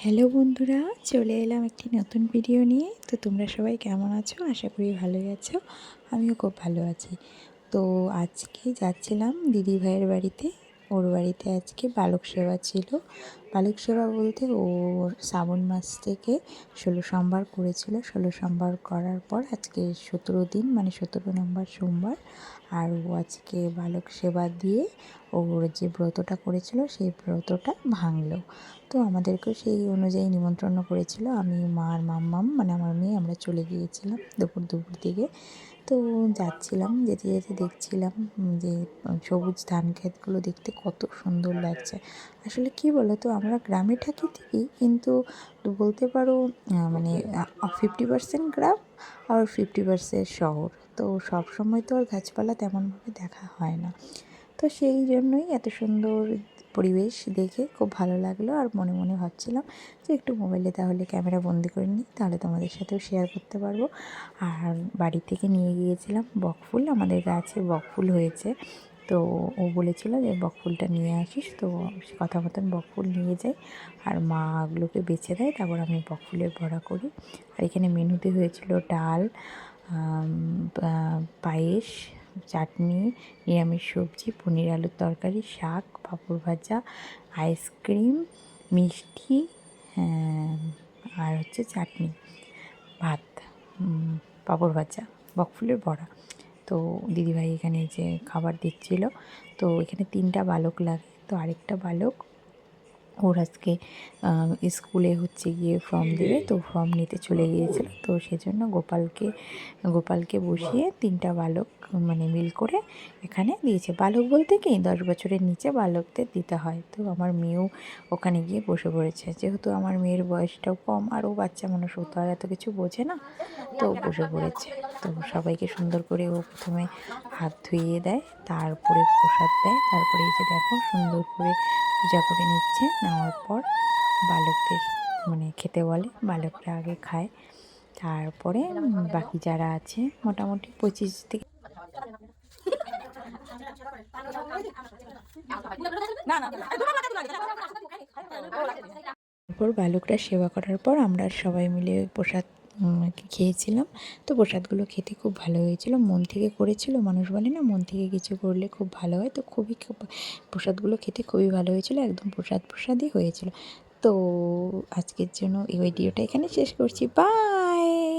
Hello বন্ধুরা, চলে এলাম একটি নতুন ভিডিও নিয়ে। তো তোমরা সবাই কেমন আছো? আশা করি ভালোই আছো। আমিও খুব ভালো আছি। তো আজকে যাচ্ছিলাম দিদিভাইয়ের বাড়িতে। ওর বাড়িতে আজকে বালক সেবা ছিল। বালক সেবা বলতে ও শ্রাবণ মাস থেকে ১৬ সোমবার করেছিল। ১৬ সোমবার করার পর আজকে ১৭ দিন, মানে ১৭ নম্বর সোমবার। আর ও আজকে বালক সেবা দিয়ে ওর যে ব্রতটা করেছিল সেই ব্রতটা ভাঙলো। তো আমাদেরকেও সেই অনুযায়ী নিমন্ত্রণ করেছিল। আমি, মা আর মাম্মাম, মানে আমার মেয়ে, আমরা চলে গিয়েছিলাম দুপুর দিকে। তো যাচ্ছিলাম, যেতে যেতে দেখছিলাম যে সবুজ ধান ক্ষেতগুলো দেখতে কত সুন্দর লাগছে। আসলে কি বলো তো, আমরা গ্রামে থাকি ঠিকই, কিন্তু বলতে পারো মানে 50% গ্রাম আর 50% শহর। তো সব সময় তো আর গাছপালা তেমনভাবে দেখা হয় না। তো সেই জন্যই এত সুন্দর পরিবেশ দেখে খুব ভালো লাগলো। আর মনে মনে ভাবছিলাম যে একটু মোবাইলে তাহলে ক্যামেরা বন্দি করে নিই, তাহলে তোমাদের সাথেও শেয়ার করতে পারবো। আর বাড়ি থেকে নিয়ে গিয়েছিলাম বকফুল, আমাদের গাছে বকফুল হয়েছে। তো ও বলেছিল যে বকফুলটা নিয়ে আসিস, তো সে কথা মতন বকফুল নিয়ে যাই আর মাগুলোকে বেছে দেয়, তারপর আমি বকফুলের বড়া করি। আর এখানে মেনুতে হয়েছিল ডাল, পায়েস, চাটনি, নিরামিষ সবজি, পনির আলুর তরকারি, শাক, পাঁপড় ভাজা, আইসক্রিম, মিষ্টি, আর হচ্ছে চাটনি, ভাত, পাঁপড় ভাজা, বকফুলের বড়া। তো দিদিভাই এখানে যে খাবার দিচ্ছিল, তো এখানে 3টা বালক লাগে। তো আরেকটা বালক ওর আজকে স্কুলে হচ্ছে গিয়ে ফর্ম দেবে, তো ফর্ম নিতে চলে গিয়েছিল। তো সেজন্য গোপালকে বসিয়ে 3টা বালক মানে মিল করে এখানে দিয়েছে। বালক বলতে কি 10 বছরের নিচে বালকদের দিতে হয়। তো আমার মেয়েও ওখানে গিয়ে বসে পড়েছে, যেহেতু আমার মেয়ের বয়সটাও কম আর ও বাচ্চা মানুষ, ও তো আর এত কিছু বোঝে না, তো বসে পড়েছে। তো সবাইকে সুন্দর করে ও প্রথমে হাত ধুইয়ে দেয়, তারপরে প্রসাদ দেয়, তারপরে এই যে দেখো সুন্দর করে পূজা করে নিচ্ছে। নেওয়ার পর বালকদের মানে খেতে বলে, বালকরা আগে খায়, তারপরে বাকি যারা আছে মোটামুটি 25 থেকে তারপর বালকরা সেবা করার পর আমরা সবাই মিলে প্রসাদ খেয়েছিলাম। তো প্রসাদগুলো খেতে খুব ভালো হয়েছিল, মন থেকে করেছিল। মানুষ বলে না, মন থেকে কিছু করলে খুব ভালো হয়। তো প্রসাদগুলো খেতে খুবই ভালো হয়েছিল, একদম প্রসাদই হয়েছিল। তো আজকের জন্য এই ভিডিওটা এখানে শেষ করছি। বাই।